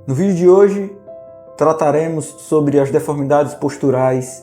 No vídeo de hoje trataremos sobre as deformidades posturais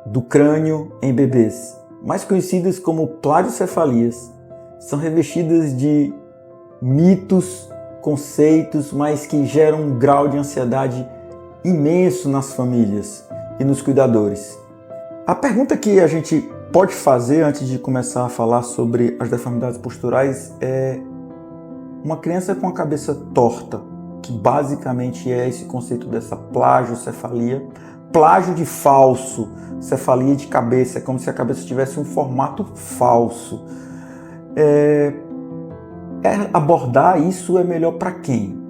do crânio em bebês, mais conhecidas como plagiocefalias. São revestidas de mitos, conceitos, mas que geram um grau de ansiedade imenso nas famílias e nos cuidadores. A pergunta que a gente pode fazer antes de começar a falar sobre as deformidades posturais é: uma criança com a cabeça torta, que basicamente é esse conceito dessa plagiocefalia, plágio de falso, cefalia de cabeça, é como se a cabeça tivesse um formato falso. Abordar isso é melhor para quem?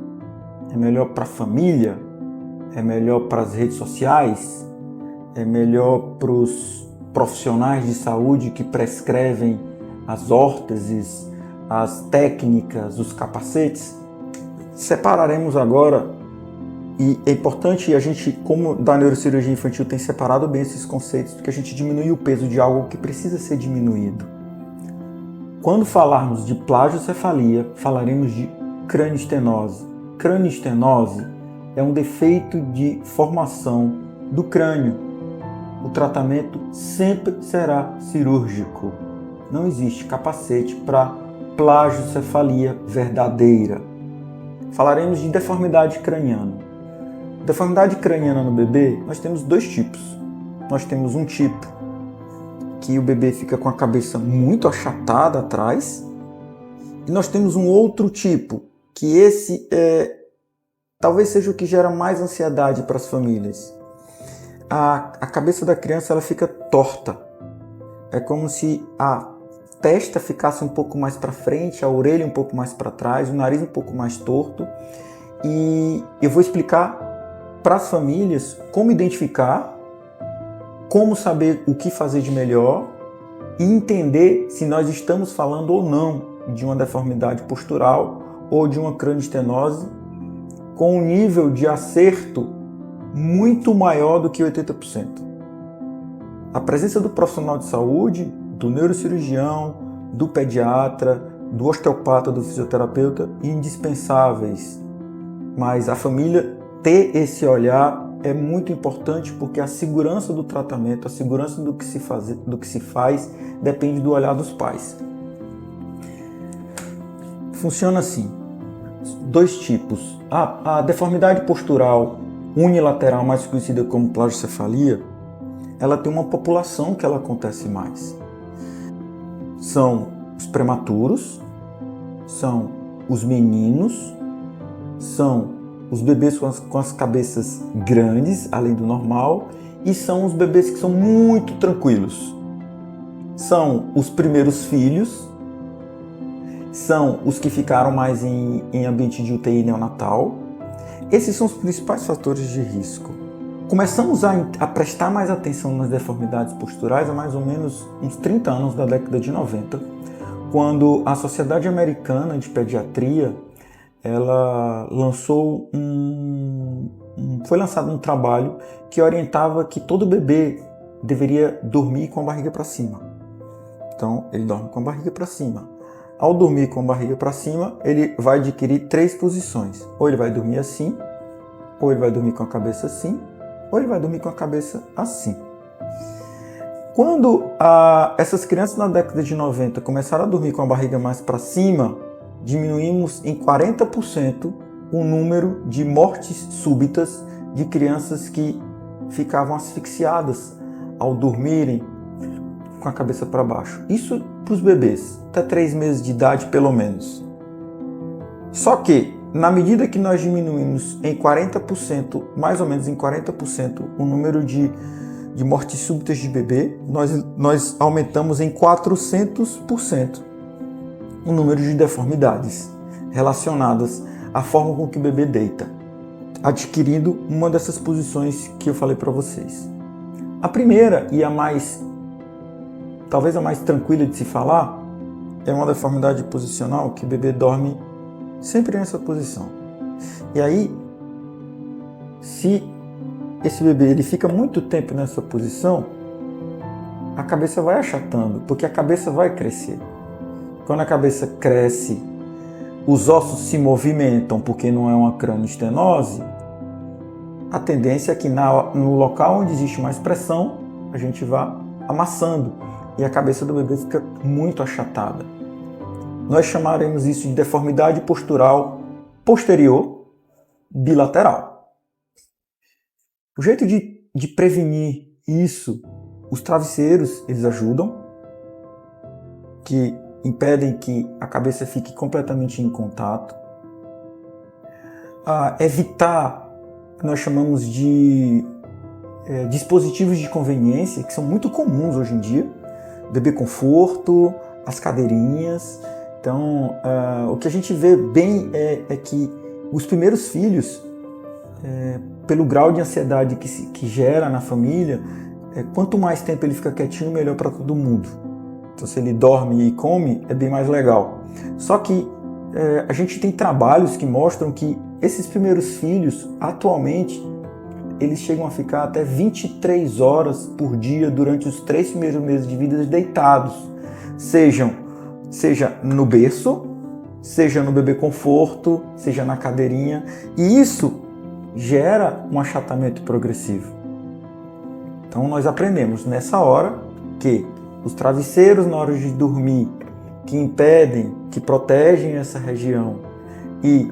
É melhor para a família? É melhor para as redes sociais? É melhor para os profissionais de saúde que prescrevem as órteses, as técnicas, os capacetes? Separaremos agora, e é importante a gente, como da neurocirurgia infantil, tem separado bem esses conceitos, porque a gente diminui o peso de algo que precisa ser diminuído. Quando falarmos de plagiocefalia, falaremos de cranioestenose. Cranioestenose é um defeito de formação do crânio. O tratamento sempre será cirúrgico. Não existe capacete para plagiocefalia verdadeira. Falaremos de deformidade craniana. Deformidade craniana no bebê, nós temos dois tipos. Nós temos um tipo que o bebê fica com a cabeça muito achatada atrás, e nós temos um outro tipo, que esse talvez seja o que gera mais ansiedade para as famílias. A cabeça da criança ela fica torta. É como se a testa ficasse um pouco mais para frente, a orelha um pouco mais para trás, o nariz um pouco mais torto. E eu vou explicar para as famílias como identificar, como saber o que fazer de melhor e entender se nós estamos falando ou não de uma deformidade postural ou de uma cranioestenose com um nível de acerto muito maior do que 80%. A presença do profissional de saúde, do neurocirurgião, do pediatra, do osteopata, do fisioterapeuta, indispensáveis. Mas a família ter esse olhar é muito importante, porque a segurança do tratamento, a segurança do que se faz, depende do olhar dos pais. Funciona assim: dois tipos. A deformidade postural unilateral, mais conhecida como plagiocefalia, ela tem uma população que ela acontece mais. São os prematuros, são os meninos, são os bebês com as cabeças grandes, além do normal, e são os bebês que são muito tranquilos. São os primeiros filhos, são os que ficaram mais em ambiente de UTI neonatal. Esses são os principais fatores de risco. Começamos a prestar mais atenção nas deformidades posturais há mais ou menos uns 30 anos da década de 90, quando a Sociedade Americana de Pediatria ela foi lançado um trabalho que orientava que todo bebê deveria dormir com a barriga para cima. Então, ele dorme com a barriga para cima. Ao dormir com a barriga para cima, ele vai adquirir 3 posições. Ou ele vai dormir assim, ou ele vai dormir com a cabeça assim, ou ele vai dormir com a cabeça assim. Quando essas crianças na década de 90 começaram a dormir com a barriga mais para cima, diminuímos em 40% o número de mortes súbitas de crianças que ficavam asfixiadas ao dormirem com a cabeça para baixo. Isso para os bebês, até 3 meses de idade pelo menos. Só que, na medida que nós diminuímos em 40%, mais ou menos em 40%, o número de mortes súbitas de bebê, nós aumentamos em 400% o número de deformidades relacionadas à forma com que o bebê deita, adquirindo uma dessas posições que eu falei para vocês. A primeira e talvez a mais tranquila de se falar, é uma deformidade posicional que o bebê dorme sempre nessa posição. E aí, se esse bebê ele fica muito tempo nessa posição, a cabeça vai achatando, porque a cabeça vai crescer. Quando a cabeça cresce, os ossos se movimentam porque não é uma cranioestenose, a tendência é que no local onde existe mais pressão, a gente vá amassando e a cabeça do bebê fica muito achatada. Nós chamaremos isso de deformidade postural posterior bilateral. O jeito de prevenir isso, os travesseiros, eles ajudam, que impedem que a cabeça fique completamente em contato. Evitar, que nós chamamos de dispositivos de conveniência, que são muito comuns hoje em dia, bebê conforto, as cadeirinhas. Então, o que a gente vê bem é que os primeiros filhos, pelo grau de ansiedade que gera na família, quanto mais tempo ele fica quietinho, melhor para todo mundo. Então, se ele dorme e come, é bem mais legal. Só que a gente tem trabalhos que mostram que esses primeiros filhos, atualmente, eles chegam a ficar até 23 horas por dia durante os 3 primeiros meses de vida deitados. Seja no berço, seja no bebê conforto, seja na cadeirinha. E isso gera um achatamento progressivo. Então nós aprendemos nessa hora que os travesseiros na hora de dormir, que impedem, que protegem essa região, e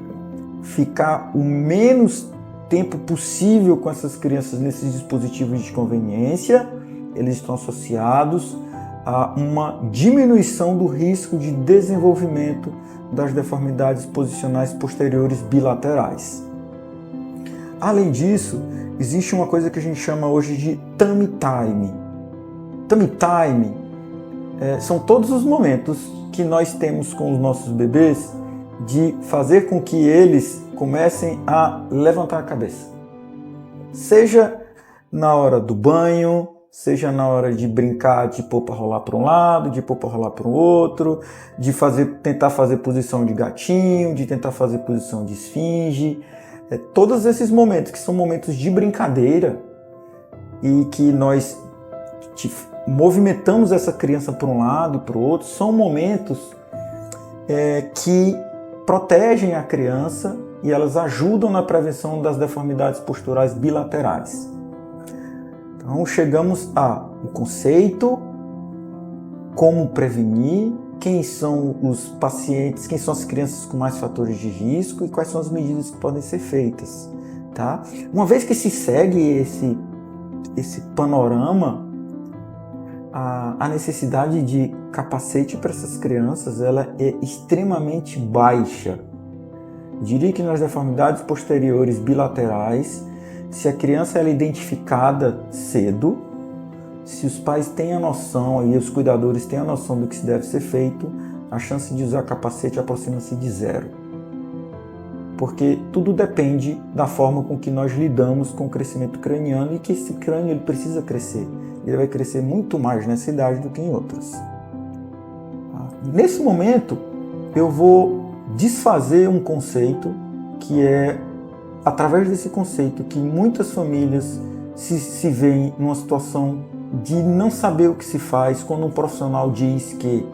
ficar o menos tempo possível com essas crianças nesses dispositivos de conveniência, eles estão associados a uma diminuição do risco de desenvolvimento das deformidades posicionais posteriores bilaterais. Além disso, existe uma coisa que a gente chama hoje de tummy time. Tummy time são todos os momentos que nós temos com os nossos bebês de fazer com que eles comecem a levantar a cabeça. Seja na hora do banho, seja na hora de brincar, de pôr para rolar para um lado, de pôr para rolar para o outro, de tentar fazer posição de gatinho, de tentar fazer posição de esfinge. Todos esses momentos que são momentos de brincadeira e que nós movimentamos essa criança para um lado e para o outro, são momentos que protegem a criança e elas ajudam na prevenção das deformidades posturais bilaterais. Então chegamos ao conceito, como prevenir, quem são os pacientes, quem são as crianças com mais fatores de risco e quais são as medidas que podem ser feitas. Tá? Uma vez que se segue esse panorama, a necessidade de capacete para essas crianças ela é extremamente baixa. Diria que nas deformidades posteriores bilaterais, se a criança é identificada cedo, se os pais têm a noção e os cuidadores têm a noção do que deve ser feito, a chance de usar capacete aproxima-se de 0. Porque tudo depende da forma com que nós lidamos com o crescimento craniano e que esse crânio ele precisa crescer. Ele vai crescer muito mais nessa idade do que em outras. Nesse momento, eu vou desfazer um conceito que é, através desse conceito, que muitas famílias se veem numa situação de não saber o que se faz quando um profissional diz que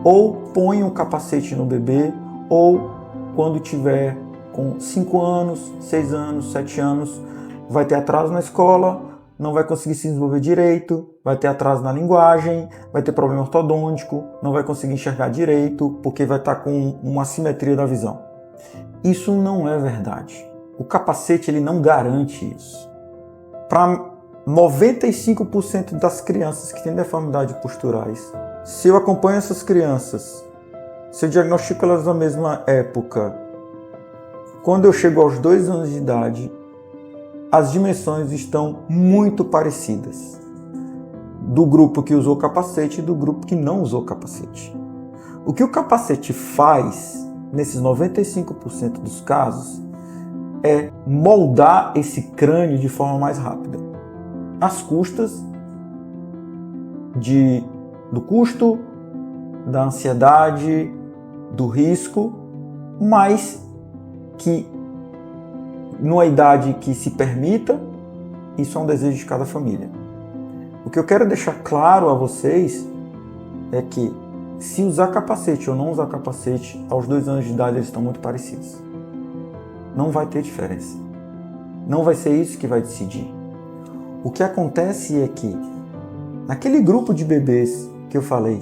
ou põe um capacete no bebê ou quando tiver com 5 anos, 6 anos, 7 anos, vai ter atraso na escola, não vai conseguir se desenvolver direito, vai ter atraso na linguagem, vai ter problema ortodôntico, não vai conseguir enxergar direito, porque vai estar com uma assimetria da visão. Isso não é verdade. O capacete ele não garante isso. Para 95% das crianças que têm deformidades posturais, se eu acompanho essas crianças, se eu diagnostico elas na mesma época, quando eu chego aos 2 anos de idade, as dimensões estão muito parecidas. Do grupo que usou capacete e do grupo que não usou capacete. O que o capacete faz, nesses 95% dos casos, é moldar esse crânio de forma mais rápida. Às custas do custo, da ansiedade, do risco, mas que numa idade que se permita, isso é um desejo de cada família. O que eu quero deixar claro a vocês é que se usar capacete ou não usar capacete, aos 2 anos de idade eles estão muito parecidos. Não vai ter diferença. Não vai ser isso que vai decidir. O que acontece é que, naquele grupo de bebês que eu falei,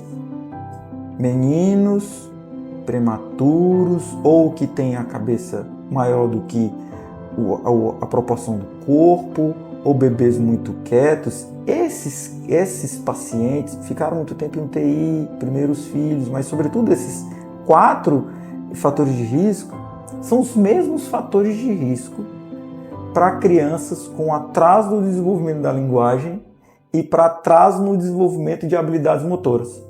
meninos prematuros ou que têm a cabeça maior do que a proporção do corpo, ou bebês muito quietos, esses pacientes ficaram muito tempo em UTI, primeiros filhos, mas sobretudo esses 4 fatores de risco são os mesmos fatores de risco para crianças com atraso no desenvolvimento da linguagem e para atraso no desenvolvimento de habilidades motoras.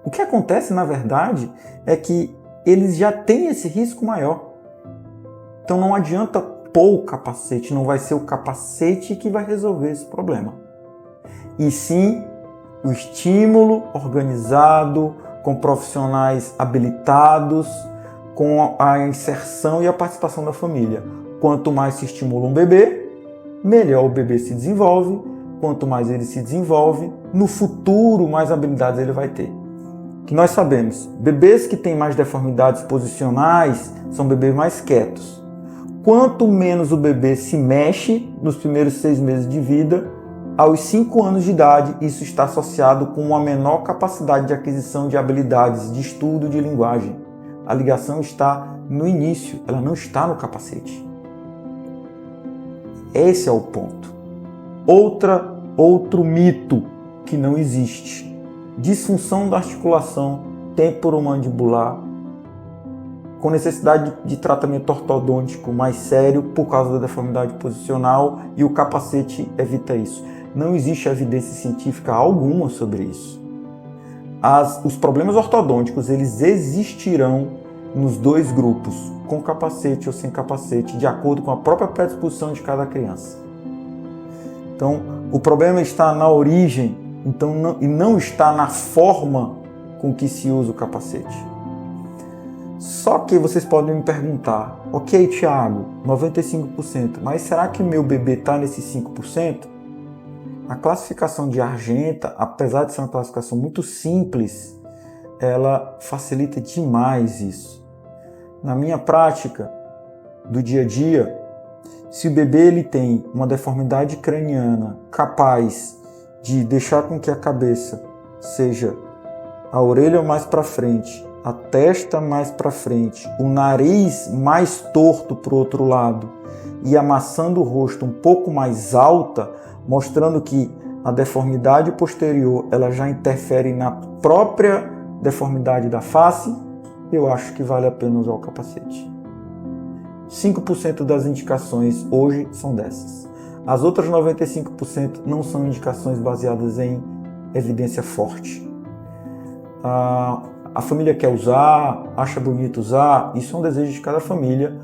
O que acontece, na verdade, é que eles já têm esse risco maior. Então não adianta pôr o capacete, não vai ser o capacete que vai resolver esse problema. E sim o estímulo organizado, com profissionais habilitados, com a inserção e a participação da família. Quanto mais se estimula um bebê, melhor o bebê se desenvolve. Quanto mais ele se desenvolve, no futuro mais habilidades ele vai ter. Que nós sabemos, bebês que têm mais deformidades posicionais são bebês mais quietos. Quanto menos o bebê se mexe nos primeiros 6 meses de vida, aos 5 anos de idade, isso está associado com uma menor capacidade de aquisição de habilidades de estudo de linguagem. A ligação está no início, ela não está no capacete. Esse é o ponto. Outro mito que não existe. Disfunção da articulação temporomandibular, com necessidade de tratamento ortodôntico mais sério por causa da deformidade posicional, e o capacete evita isso. Não existe evidência científica alguma sobre isso. Os problemas ortodônticos eles existirão nos 2 grupos, com capacete ou sem capacete, de acordo com a própria predisposição de cada criança. Então, o problema está na origem, e não está na forma com que se usa o capacete. Só que vocês podem me perguntar, ok, Thiago, 95%, mas será que meu bebê está nesses 5%? A classificação de Argenta, apesar de ser uma classificação muito simples, ela facilita demais isso. Na minha prática do dia a dia, se o bebê ele tem uma deformidade craniana capaz de deixar com que a cabeça seja a orelha mais para frente, a testa mais para frente, o nariz mais torto para o outro lado e a maçã do rosto um pouco mais alta, mostrando que a deformidade posterior ela já interfere na própria deformidade da face, eu acho que vale a pena usar o capacete. 5% das indicações hoje são dessas. As outras 95% não são indicações baseadas em evidência forte. A família quer usar, acha bonito usar, isso é um desejo de cada família.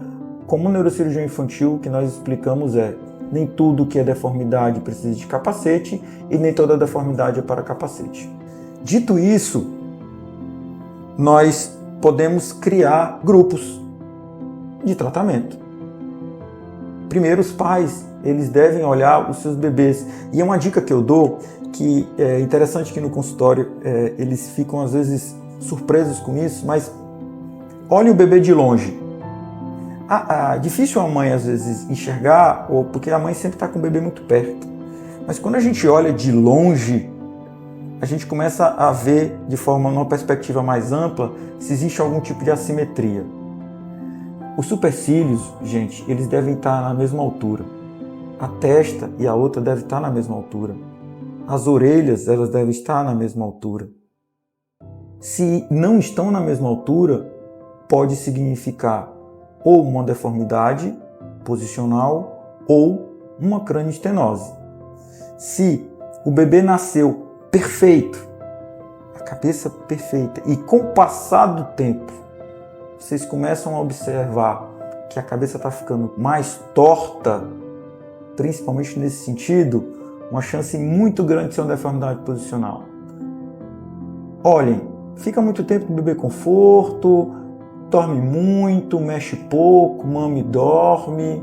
Como neurocirurgião infantil, o que nós explicamos é: nem tudo que é deformidade precisa de capacete e nem toda deformidade é para capacete. Dito isso, nós podemos criar grupos de tratamento. Primeiro, os pais, eles devem olhar os seus bebês. E é uma dica que eu dou, que é interessante que no consultório eles ficam às vezes surpresos com isso, mas olhe o bebê de longe. Difícil a mãe às vezes enxergar, ou porque a mãe sempre está com o bebê muito perto. Mas quando a gente olha de longe, a gente começa a ver de numa perspectiva mais ampla se existe algum tipo de assimetria. Os supercílios, gente, eles devem estar na mesma altura. A testa e a outra devem estar na mesma altura. As orelhas, elas devem estar na mesma altura. Se não estão na mesma altura, pode significar ou uma deformidade posicional ou uma cranioestenose. Se o bebê nasceu perfeito, a cabeça perfeita, e com o passar do tempo, vocês começam a observar que a cabeça está ficando mais torta, principalmente nesse sentido, uma chance muito grande de ser uma deformidade posicional. Olhem, fica muito tempo com o bebê conforto, dorme muito, mexe pouco, mama e dorme,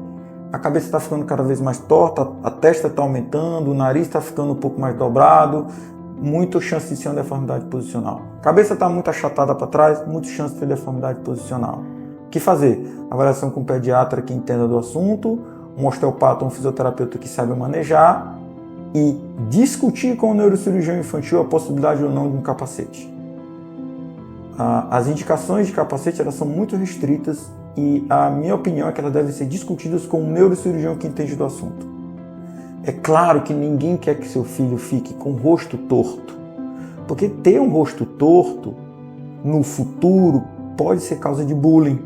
a cabeça está ficando cada vez mais torta, a testa está aumentando, o nariz está ficando um pouco mais dobrado, muita chance de ser uma deformidade posicional. Cabeça está muito achatada para trás, muita chance de ter deformidade posicional. O que fazer? Avaliação com um pediatra que entenda do assunto, um osteopata, um fisioterapeuta que saiba manejar e discutir com o neurocirurgião infantil a possibilidade ou não de um capacete. As indicações de capacete elas são muito restritas e a minha opinião é que elas devem ser discutidas com um neurocirurgião que entende do assunto. É claro que ninguém quer que seu filho fique com o rosto torto, porque ter um rosto torto no futuro pode ser causa de bullying.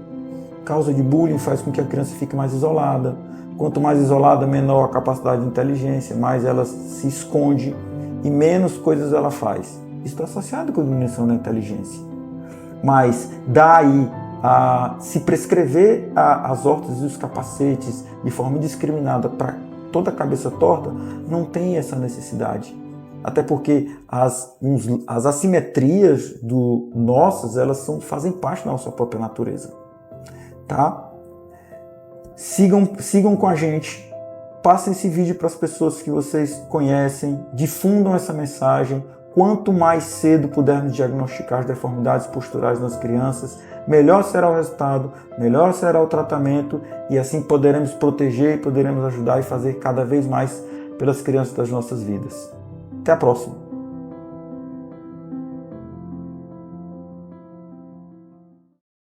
Causa de bullying faz com que a criança fique mais isolada. Quanto mais isolada, menor a capacidade de inteligência, mais ela se esconde e menos coisas ela faz. Isso está associado com a diminuição da inteligência. Mas daí a se prescrever as órteses e os capacetes de forma indiscriminada para toda a cabeça torta, não tem essa necessidade. Até porque as assimetrias nossas, elas fazem parte da nossa própria natureza. Tá? Sigam com a gente, passem esse vídeo para as pessoas que vocês conhecem, difundam essa mensagem. Quanto mais cedo pudermos diagnosticar as deformidades posturais nas crianças, melhor será o resultado, melhor será o tratamento e assim poderemos proteger, poderemos ajudar e fazer cada vez mais pelas crianças das nossas vidas. Até a próxima!